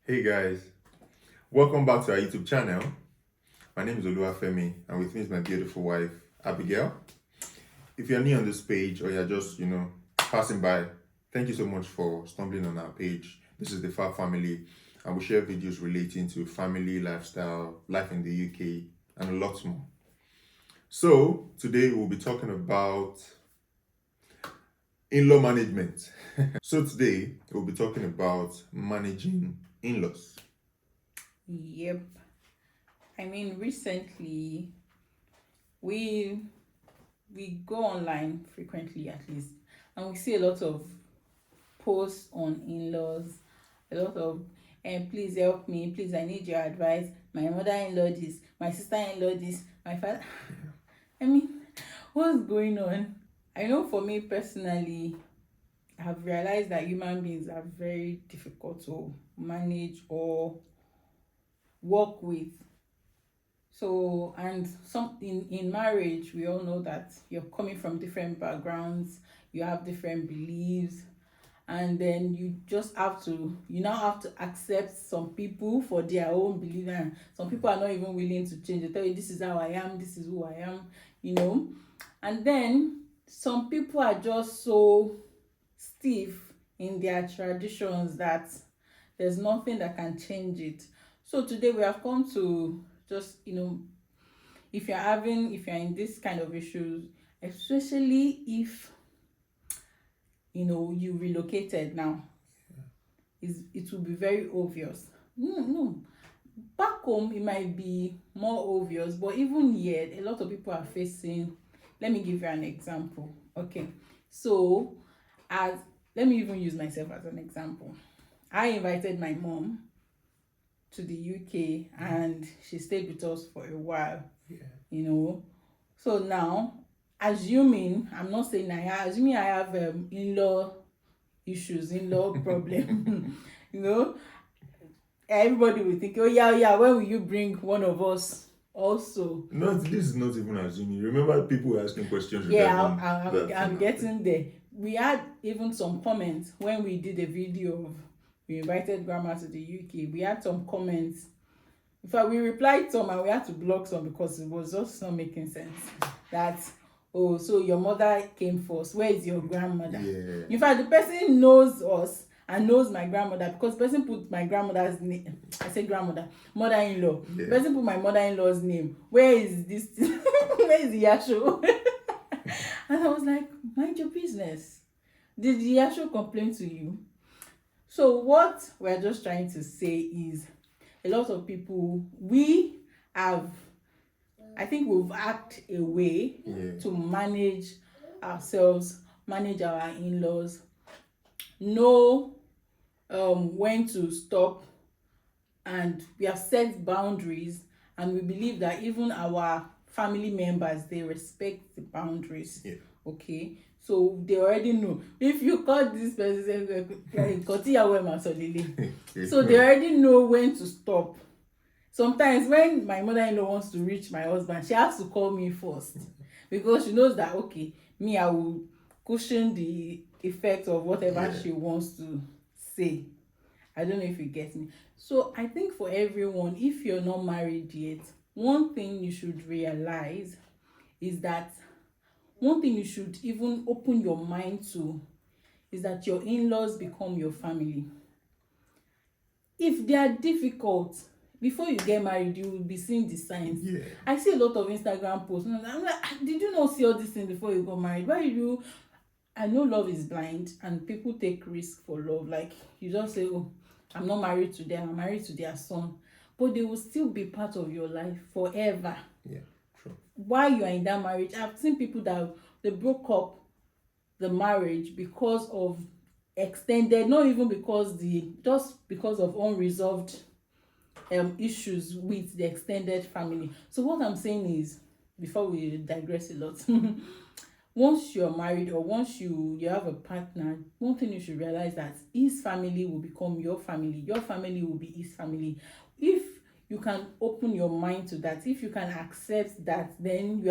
Hey guys, welcome back to our YouTube channel. My name is Dfabfamily and with me is my beautiful wife, Abigail. If you're new on this page or you're just, passing by, thank you so much for stumbling on our page. This is the Fab Family and we share videos relating to family, lifestyle, life in the UK, and a lot more. So today we'll be talking about in-law management. So today we'll be talking about managing in-laws. Yep. I mean, recently we go online frequently, at least, and we see a lot of posts on in-laws, a lot of please help me, please I need your advice. My mother-in-law this, my sister-in-law this, my father. I mean, what's going on? I know for me personally, I've realized that human beings are very difficult to manage or work with. So, and something in marriage, we all know that you're coming from different backgrounds, you have different beliefs, and then you now have to accept some people for their own belief, and some people are not even willing to change. They tell you, this is how I am, this is who I am. And then some people are just so stiff in their traditions that there's nothing that can change it. So today we have come to just, if you're in this kind of issues, especially if, you relocated now, it will be very obvious. No. Back home, it might be more obvious, but even yet, a lot of people are facing, let me give you an example. Okay. So, let me even use myself as an example. I invited my mom to the UK and she stayed with us for a while. Yeah. So now, assuming I have in-law issues, in-law problem, everybody will think, oh yeah, when will you bring one of us also? No, this is not even assuming. Remember, people were asking questions regarding I'm getting there. We had even some comments when we did a video of we invited grandma to the UK. We had some comments. In fact, we replied some and we had to block some because it was just not making sense. That, oh, so your mother came first. Where is your grandmother? Yeah. In fact, the person knows us and knows my grandmother because the person put my grandmother's name. I say grandmother, mother-in-law. Yeah. The person put my mother-in-law's name. Where is this? Where is the Yasho? And I was like, mind your business. Did the Yasho complain to you? So what we're just trying to say is a lot of people, we've hacked a way to manage ourselves, manage our in-laws, know when to stop, and we have set boundaries, and we believe that even our family members, they respect the boundaries. Okay, so they already know if you call this person so they already know when to stop. Sometimes when my mother-in-law wants to reach my husband, she has to call me first because she knows that, okay, me, I will cushion the effect of whatever she wants to say. I don't know if you get me. So I think for everyone, if you're not married yet, one thing you should realize is that one thing you should even open your mind to is that your in-laws become your family. If they are difficult, before you get married, you will be seeing the signs. Yeah. I see a lot of Instagram posts. And I'm like, did you not see all these things before you got married? Why you? I know love is blind and people take risk for love. Like, you just say, oh, I'm not married to them, I'm married to their son. But they will still be part of your life forever. Yeah, true. While you are in that marriage, I've seen people that they broke up the marriage because of extended, not even just because of unresolved issues with the extended family. So what I'm saying is, before we digress a lot, once you're married or once you have a partner, one thing you should realize that his family will become your family will be his family. If you can open your mind to that, if you can accept that, then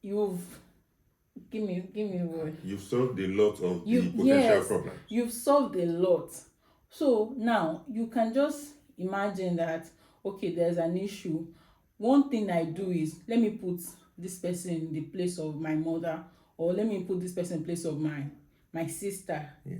you've give me a word. You've solved a lot of the potential problems. You've solved a lot. So now you can just imagine that, okay, there's an issue. One thing I do is, let me put this person in the place of my mother, or let me put this person in place of my sister. Yeah.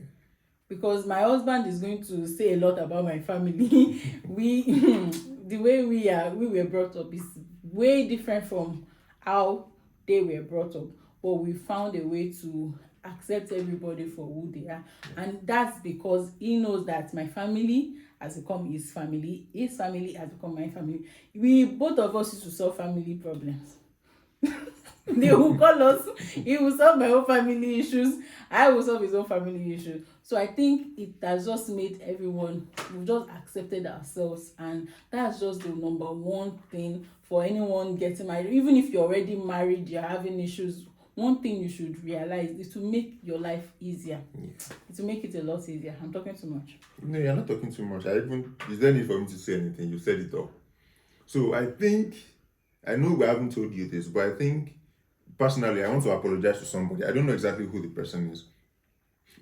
Because my husband is going to say a lot about my family. We the way we were brought up is way different from how they were brought up, but we found a way to accept everybody for who they are. And that's because he knows that my family has become his family has become my family. We both of us used to solve family problems. They will call us, he will solve my own family issues, I will solve his own family issues. So I think it has just made everyone, we've just accepted ourselves, and that's just the number one thing for anyone getting married. Even if you're already married, you're having issues, one thing you should realize is to make your life easier. To make it a lot easier. I'm talking too much. No, you're not talking too much. Is there need for me to say anything? You said it all. So I know we haven't told you this, but I think personally, I want to apologize to somebody. I don't know exactly who the person is.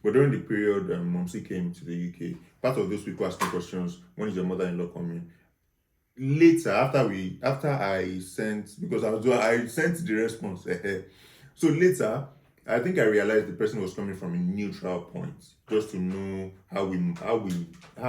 But during the period Momsi came to the UK, part of those people asking questions, when is your mother-in-law coming? Later, after I sent, because I sent the response. So later, I think I realized the person was coming from a neutral point, just to know how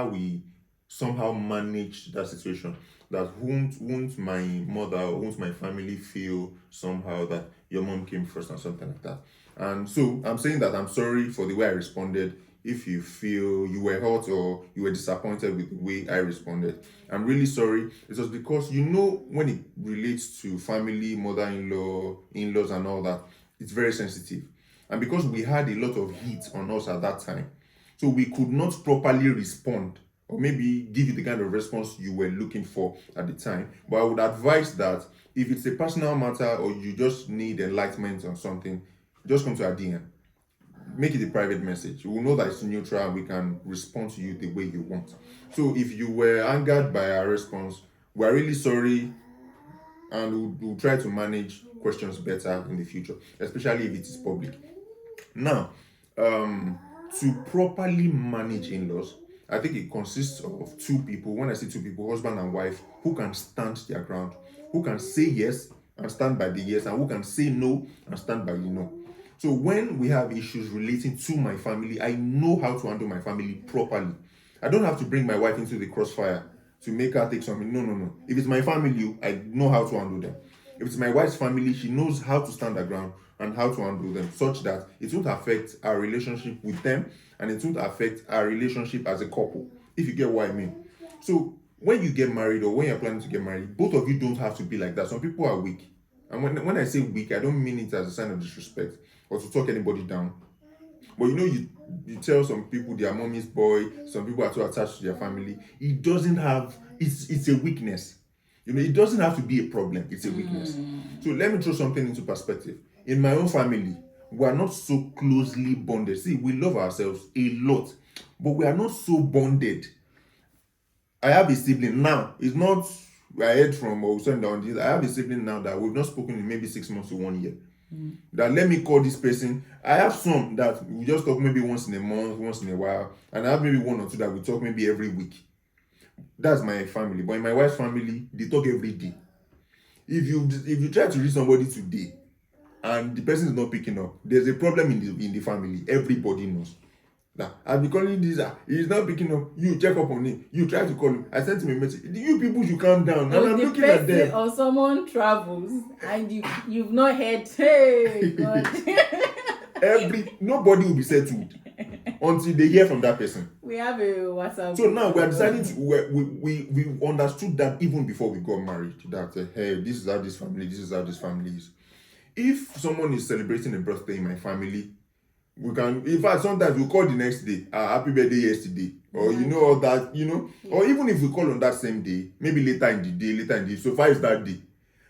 we somehow manage that situation. That won't my mother or won't my family feel somehow that your mom came first and something like that. And so I'm saying that I'm sorry for the way I responded. If you feel you were hurt or you were disappointed with the way I responded, I'm really sorry. It was because, when it relates to family, mother-in-law, in-laws, and all that, it's very sensitive. And because we had a lot of heat on us at that time, so we could not properly respond or maybe give you the kind of response you were looking for at the time. But I would advise that if it's a personal matter or you just need enlightenment on something, just come to our DM. Make it a private message. We will know that it's neutral and we can respond to you the way you want. So if you were angered by our response, we're really sorry, and we'll try to manage questions better in the future, especially if it is public. Now, to properly manage in-laws, I think it consists of two people. When I say two people, husband and wife, who can stand their ground, who can say yes and stand by the yes, and who can say no and stand by the no. So when we have issues relating to my family, I know how to handle my family properly. I don't have to bring my wife into the crossfire to make her take something. No. If it's my family, I know how to handle them. If it's my wife's family, she knows how to stand her ground and how to handle them, such that it won't affect our relationship with them and it won't affect our relationship as a couple, if you get what I mean. So when you get married or when you're planning to get married, both of you don't have to be like that. Some people are weak. And when I say weak, I don't mean it as a sign of disrespect or to talk anybody down. But you tell some people they are mommy's boy, some people are too attached to their family. It doesn't have, it's a weakness. It doesn't have to be a problem, it's a weakness. So let me throw something into perspective. In my own family, we are not so closely bonded. See, we love ourselves a lot, but we are not so bonded. I have a sibling now. It's not, I heard from or sent down this. I have a sibling now that we've not spoken in maybe 6 months to 1 year. That let me call this person. I have some that we just talk maybe once in a month, once in a while, and I have maybe one or two that we talk maybe every week. That's my family. But in my wife's family, they talk every day. If you try to reach somebody today and the person is not picking up, there's a problem in the family. Everybody knows. Now, I'll be calling this, he's not picking up. You check up on him. You try to call him. I sent him a message. You people should calm down. And I'm looking at them. Or someone travels and you've not heard, hey, God. Nobody will be settled until they hear from that person. We have a WhatsApp. So now we are deciding we understood that even before we got married, that hey, this is how this family is. If someone is celebrating a birthday in my family, we can, in fact, sometimes we call the next day, happy birthday yesterday, or all that, or even if we call on that same day, maybe later in the day, so far is that day.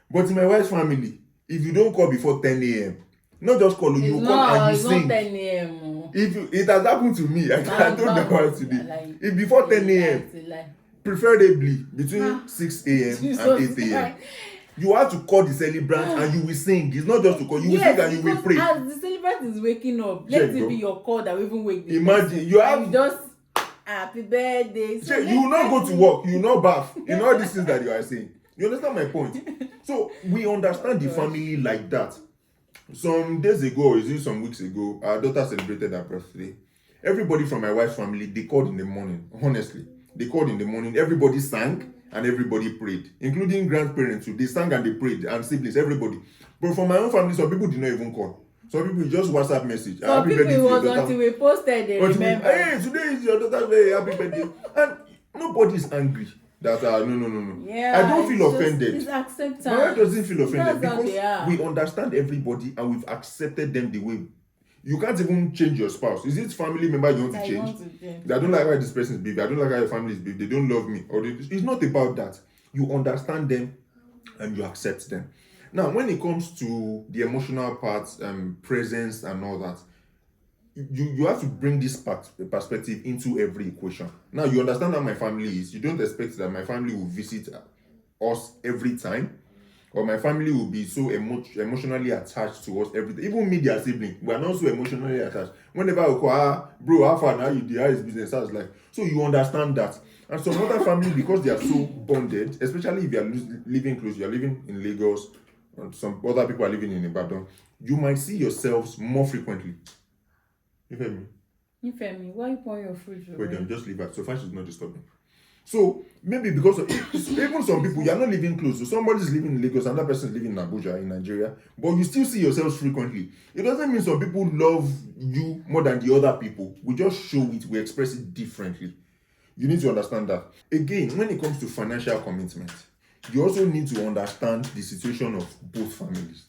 But in my wife's family, if you don't call before 10 a.m., not just call, you come and you sing. Not 10 a.m. It has happened to me, I don't know how today. If before 10 a.m., preferably between 6 a.m. and 8 a.m., you have to call the celebrant and you will sing. It's not just to call, you will sing and you will pray. As the celebrant is waking up, let it be your call that will even wake the Imagine, you have just Happy birthday. So You will not go to work, you will not bath. You know all these things that you are saying. You understand my point? So we understand the family like that. Some days ago, or is it some weeks ago, our daughter celebrated her birthday. Everybody from my wife's family, they called in the morning. Honestly, they called in the morning. Everybody sang and everybody prayed, including grandparents too. They sang and they prayed, and siblings, everybody. But for my own family, some people did not even call. Some people just WhatsApp message. Some Happy people birthday it to your was daughter. until we posted, they remember. Hey, today is your daughter's birthday. Happy birthday. And nobody is angry. That no. Yeah, I don't feel offended. It's acceptance. My wife doesn't feel offended That's how they because are. we understand everybody and we've accepted them the way. You can't even change your spouse. Is it family member you want to change? I don't like how this person is behaving. I don't like how your family is behaving. They don't love me. It's not about that. You understand them and you accept them. Now, when it comes to the emotional parts, presence and all that, you have to bring this perspective into every equation. Now, you understand how my family is. You don't expect that my family will visit us every time, or my family will be so emotionally attached to us every day. Even me, their sibling, we are not so emotionally attached. Whenever I call, bro, how far now you do? How is business? I was like, so you understand that. And some other family, because they are so bonded, especially if you are living close, you are living in Lagos, and some other people are living in Ibadan, you might see yourselves more frequently. You hear me? You feel me? Why you pour your fruit? Wait, then just leave her. So far, she's not disturbing. So maybe because of even some people, you are not living close. So somebody's living in Lagos, another person is living in Abuja, in Nigeria, but you still see yourselves frequently. It doesn't mean some people love you more than the other people. We just show it, we express it differently. You need to understand that. Again, when it comes to financial commitment, you also need to understand the situation of both families.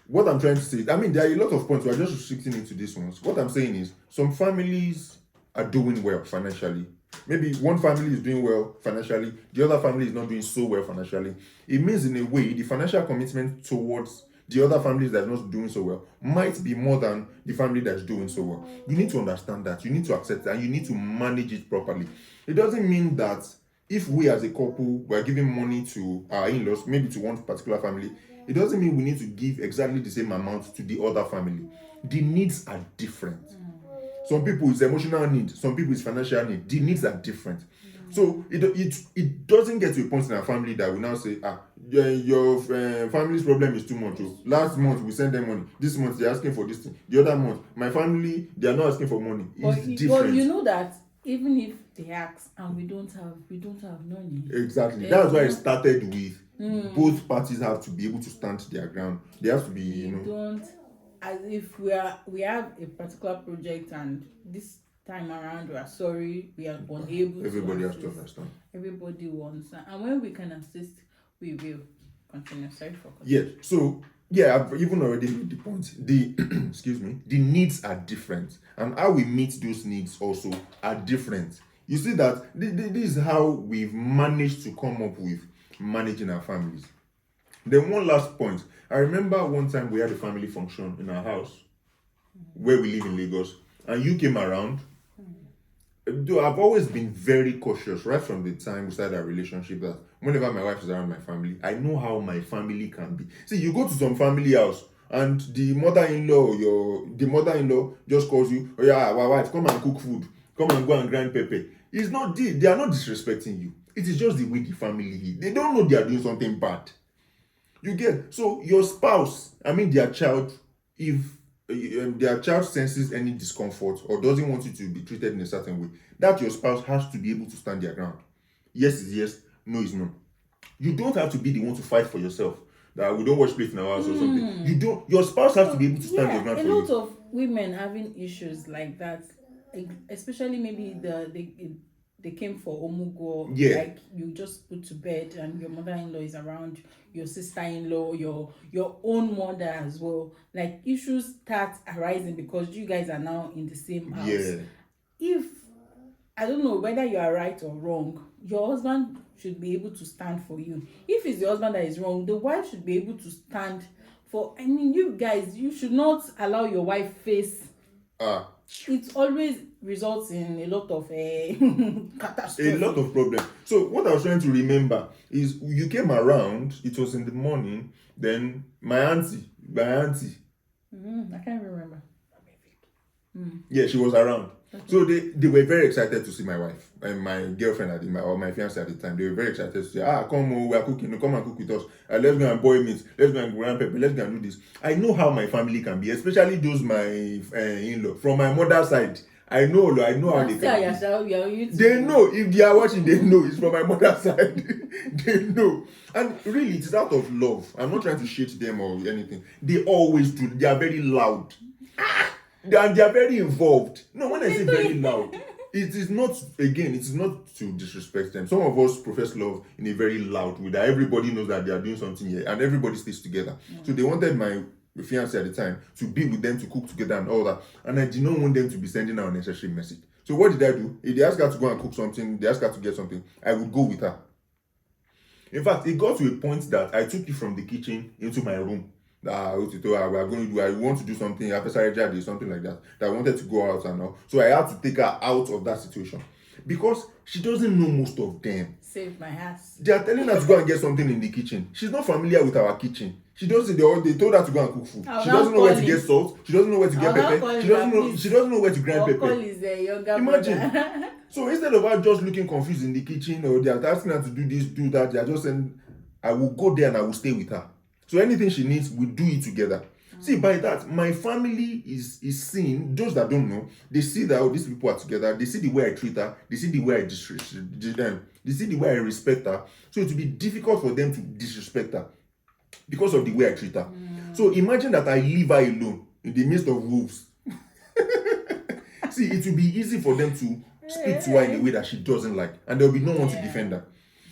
What I'm trying to say, I mean, there are a lot of points. We're just restricting into these ones. What I'm saying is, some families are doing well financially. Maybe one family is doing well financially, the other family is not doing so well financially. It means, in a way, the financial commitment towards the other families that are not doing so well might be more than the family that's doing so well. You need to understand that. You need to accept that. And you need to manage it properly. It doesn't mean that if we as a couple were giving money to our in-laws, maybe to one particular family, it doesn't mean we need to give exactly the same amount to the other family. The needs are different. Some people it's emotional need, some people it's financial need. The needs are different. So it doesn't get to a point in our family that we now say, your family's problem is too much. Last month we sent them money. This month they're asking for this thing. The other month, my family, they are not asking for money. It's different. But you know that even if they ask and we don't have money. Exactly. That's why it started with both parties have to be able to stand their ground. They have to be, Don't, as if we have a particular project and this time around we are sorry, we are unable. Everybody has to understand. Everybody wants, and when we can assist, we will continue. Sorry for continuing. So I've even already made the point. The excuse me, the needs are different, and how we meet those needs also are different. You see that this is how we've managed to come up with managing our families. Then one last point. I remember one time we had a family function in our house where we live in Lagos, and you came around. Though I've always been very cautious right from the time we started our relationship, that whenever my wife is around my family, I know how my family can be. See, you go to some family house and the mother-in-law just calls you, oh yeah, our wife, come and cook food, come and go and grind pepper. It's not they are not disrespecting you. It is just the way the family is. They don't know they are doing something bad. You get? So your spouse, their child, if their child senses any discomfort or doesn't want you to be treated in a certain way, that your spouse has to be able to stand their ground. Yes is yes, no is no. You don't have to be the one to fight for yourself. That we don't wash plates in our house or something. You don't. Your spouse has to be able to stand your ground for you. A lot of women having issues like that, especially maybe they came for omugo, like you just put to bed and your mother-in-law is around, your sister-in-law, your own mother as well. Like issues start arising because you guys are now in the same house. If I don't know whether you are right or wrong, your husband should be able to stand for you. If it's the husband that is wrong, the wife should be able to stand for. You guys, you should not allow your wife face. It always results in a lot of catastrophe. A lot of problems. So what I was trying to remember is you came around, it was in the morning, then my auntie. I can't remember. Yeah, she was around. So they were very excited to see my wife and my girlfriend or my fiance at the time. They were very excited to say, come on, we are cooking, no, come and cook with us. Let's go and boil meat, let's go and grind pepper, let's go and do this. I know how my family can be, especially those my in-law. From my mother's side, I know how they can be. They know, if they are watching, they know it's from my mother's side. They know. And really, it's out of love. I'm not trying to shit them or anything. They always do. They are very loud. They are very involved. No, when I say very loud, it is not to disrespect them. Some of us profess love in a very loud way that everybody knows that they are doing something here and everybody stays together. So they wanted my fiance at the time to be with them, to cook together and all that. And I did not want them to be sending out unnecessary message. So what did I do? If they ask her to go and cook something, they ask her to get something, I would go with her. In fact, it got to a point that I took it from the kitchen into my room. We are going to do, I want to do something after Sarah, something like that I wanted to go out and all. So I had to take her out of that situation because she doesn't know most of them. Save my ass. They are telling her to go and get something in the kitchen. She's not familiar with our kitchen. She doesn't. They told her to go and cook food. She doesn't know where to get salt. She doesn't know where to get pepper. She doesn't know where to grind pepper. Imagine. So instead of her just looking confused in the kitchen or they are asking her to do this, do that, they are just saying, I will go there and I will stay with her. So anything she needs, we do it together. See, by that, my family is seeing, those that don't know, they see that these people are together, they see the way I treat her, they see the way I disrespect them, they see the way I respect her. So it will be difficult for them to disrespect her because of the way I treat her. So imagine that I leave her alone in the midst of wolves. See, it will be easy for them to speak to her in a way that she doesn't like, and there will be no one to defend her.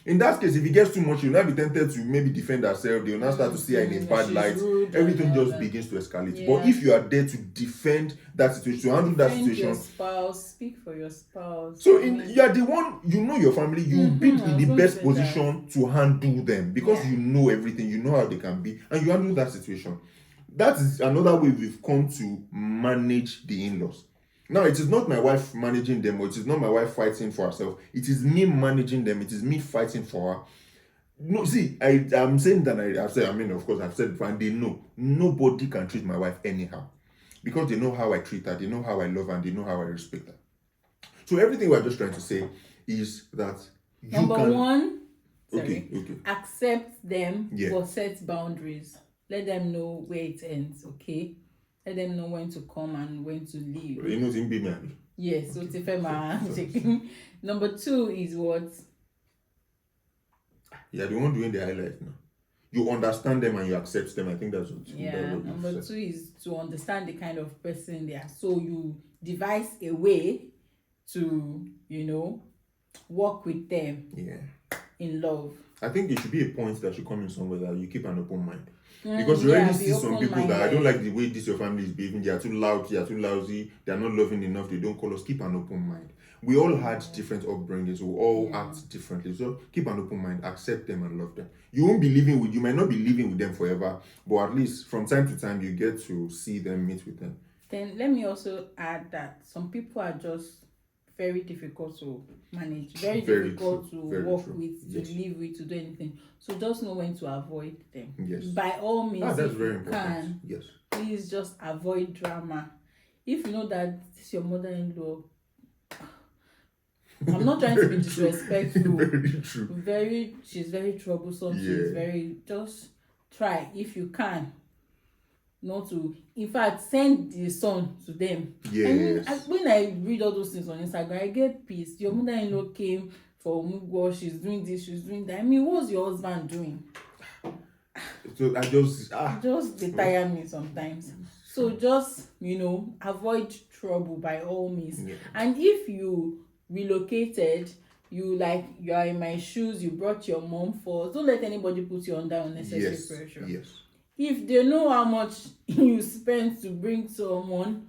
In that case, if it gets too much, you'll now be tempted to maybe defend herself. They'll now start to see her in a bad light. Everything just begins to escalate. Yeah. But if you are there to defend that situation, to handle that situation, your spouse, speak for your spouse. So you are the one, you know your family. You will be in the best position to handle them because you know everything. You know how they can be, and you handle that situation. That is another way we've come to manage the in-laws. Now, it is not my wife managing them, or it is not my wife fighting for herself. It is me managing them. It is me fighting for her. No, see, I'm saying that of course, I've said it before, and they know nobody can treat my wife anyhow because they know how I treat her, they know how I love her, and they know how I respect her. So everything we're just trying to say is that Number one, okay. Accept them, but set boundaries. Let them know where it ends, okay? Let them know when to come and when to leave. You know, it's be married. Yes, so Number two is what? Yeah, the one doing the highlight now. You understand them and you accept them. I think that's what. Number two is to understand the kind of person they are. So you devise a way to, work with them. Yeah. In love. I think it should be a point that should come in somewhere that you keep an open mind. Because you already see some people that I don't like the way your family is behaving. They are too loud, they are too lousy, they are not loving enough, they don't call us. Keep an open mind. We all had different upbringings, we all act differently. So keep an open mind, accept them and love them. You might not be living with them forever, but at least from time to time you get to see them, meet with them. Then let me also add that some people are just very difficult to manage, very difficult to work with, to live with, to do anything. So just know when to avoid them. Yes. By all means, that's very important. Yes. Please just avoid drama. If you know that this is your mother-in-law, I'm not trying to be disrespectful. Very true. She's very troublesome. She's just try if you can. Not to, in fact, send the son to them. Yes. When I read all those things on Instagram, I get pissed. Your mother-in-law came for Mugwo, she's doing this, she's doing that. I mean, what's your husband doing? So I just they tire me sometimes. So just avoid trouble by all means. Yeah. And if you relocated, you are in my shoes, you brought your mom first. Don't let anybody put you under unnecessary pressure. Yes. If they know how much you spend to bring someone,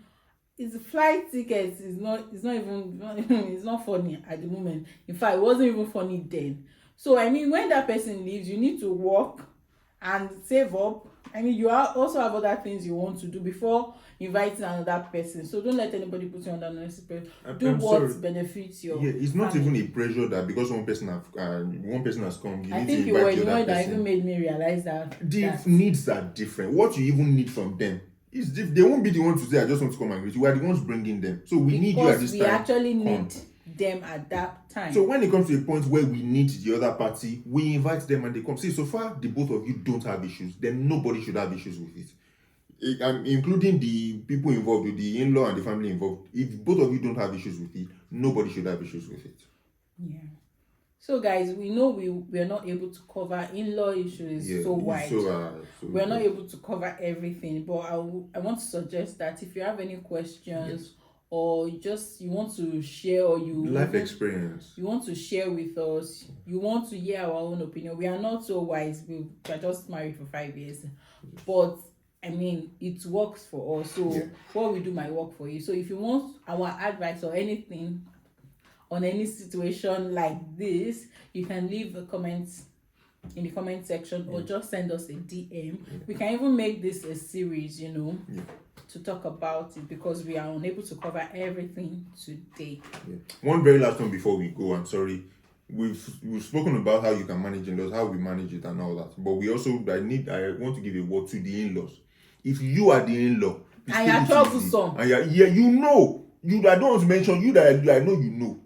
his flight tickets is not it's not funny at the moment. In fact, it wasn't even funny then. So I mean, when that person leaves, you need to work and save up. I mean, you also have other things you want to do before inviting another person. So don't let anybody put you under unnecessary pressure. Do what benefits your it's not family. Even a pressure that because one person has come, you I need think to you were invite the the one other that person. even made me realize that The needs are different. What you even need from them They won't be the ones to say, I just want to come and greet you. We are the ones bringing them. So we need you at this time. Because we actually Come. need them at that time. So when it comes to a point where we need the other party, we invite them and they come. See, so far the both of you don't have issues, then nobody should have issues with it. Including the people involved, with the in-law and the family involved. If both of you don't have issues with it, nobody should have issues with it. Yeah. So guys, we know we are not able to cover in-law issues so wide. We are not able to cover everything, but I want to suggest that if you have any questions, or you want to share, or experience, you want to share with us, you want to hear our own opinion. We are not so wise. We are just married for 5 years, but I mean, it works for us. So what we do might work for you. So if you want our advice or anything on any situation like this, you can leave a comment in the comment section, or just send us a DM. We can even make this a series, to talk about it, because we are unable to cover everything today. One very last one before we go. I'm sorry, we've spoken about how you can manage in-laws, how we manage it and all that, but we also I want to give a word to the in-laws. If you are the in-law and you're troublesome, and I don't want to mention you, that I know you know.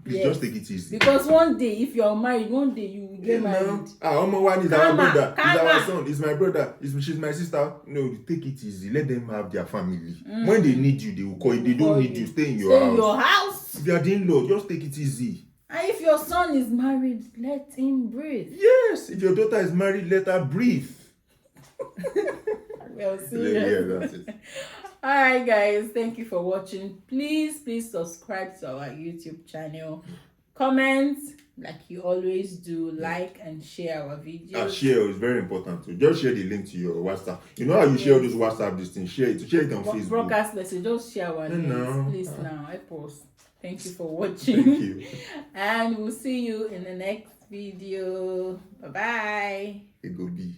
Please just take it easy. Because one day, if you're married, one day you will get married. One is our brother, is our son, is my brother, she's my sister. No, take it easy. Let them have their family. When they need you, they will call you. They don't need you. Stay in your house. If you are the in-law, just take it easy. And if your son is married, let him breathe. Yes. If your daughter is married, let her breathe. Well, serious. Yeah, that's it. Alright guys, thank you for watching. Please subscribe to our YouTube channel. Comment like you always do. Like and share our videos. Share is very important too. Just share the link to your WhatsApp. You know how you share all those WhatsApp this thing? Share it on Facebook. Broadcast message. Just share our links. Please now. I post. Thank you for watching. Thank you. And we'll see you in the next video. Bye bye. It go be.